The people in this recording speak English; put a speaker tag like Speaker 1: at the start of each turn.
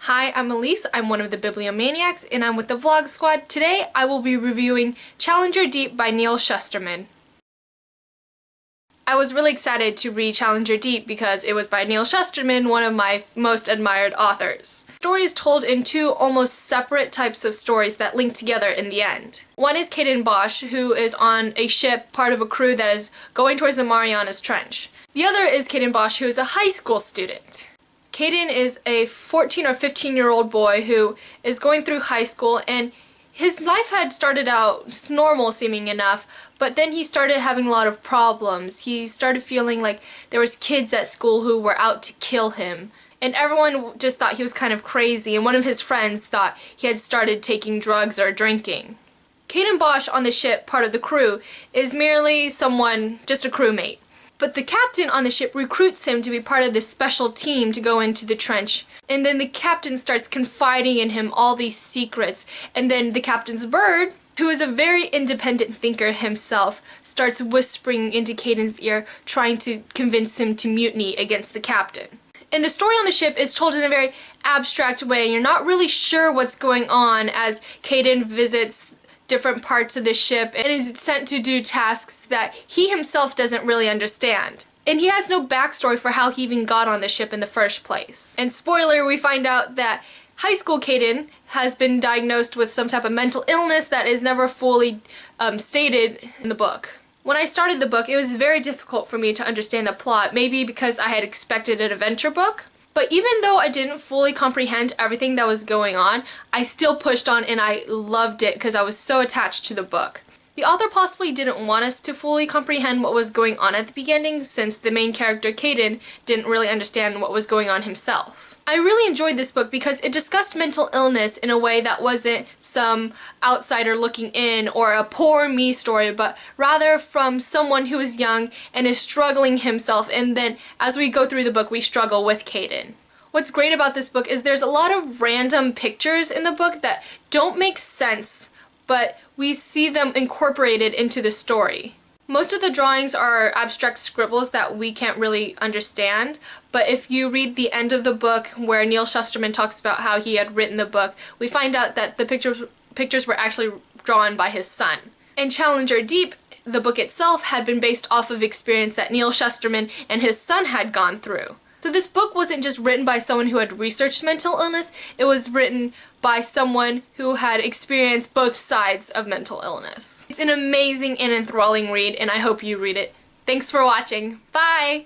Speaker 1: Hi, I'm Elise. I'm one of the Bibliomaniacs, and I'm with the Vlog Squad. Today, I will be reviewing Challenger Deep by Neal Shusterman. I was really excited to read Challenger Deep because it was by Neal Shusterman, one of my most admired authors. The story is told in two almost separate types of stories that link together in the end. One is Caden Bosch, who is on a ship, part of a crew that is going towards the Marianas Trench. The other is Caden Bosch, who is a high school student. Caden is a 14 or 15-year-old boy who is going through high school, and his life had started out normal seeming enough, but then he started having a lot of problems. He started feeling like there was kids at school who were out to kill him, and everyone just thought he was kind of crazy, and one of his friends thought he had started taking drugs or drinking. Caden Bosch on the ship, part of the crew, is merely someone, just a crewmate. But the captain on the ship recruits him to be part of this special team to go into the trench. And then the captain starts confiding in him all these secrets. And then the captain's bird, who is a very independent thinker himself, starts whispering into Caden's ear, trying to convince him to mutiny against the captain. And the story on the ship is told in a very abstract way, and you're not really sure what's going on as Caden visits different parts of the ship and is sent to do tasks that he himself doesn't really understand. And he has no backstory for how he even got on the ship in the first place. And spoiler, we find out that high school Caden has been diagnosed with some type of mental illness that is never fully stated in the book. When I started the book, it was very difficult for me to understand the plot, maybe because I had expected an adventure book. But even though I didn't fully comprehend everything that was going on, I still pushed on and I loved it because I was so attached to the book. The author possibly didn't want us to fully comprehend what was going on at the beginning, since the main character, Caden, didn't really understand what was going on himself. I really enjoyed this book because it discussed mental illness in a way that wasn't some outsider looking in or a poor me story, but rather from someone who is young and is struggling himself, and then as we go through the book we struggle with Caden. What's great about this book is there's a lot of random pictures in the book that don't make sense, but we see them incorporated into the story. Most of the drawings are abstract scribbles that we can't really understand, but if you read the end of the book where Neal Shusterman talks about how he had written the book, we find out that the pictures were actually drawn by his son. In Challenger Deep, the book itself had been based off of experience that Neal Shusterman and his son had gone through. So this book wasn't just written by someone who had researched mental illness, it was written by someone who had experienced both sides of mental illness. It's an amazing and enthralling read, and I hope you read it. Thanks for watching. Bye!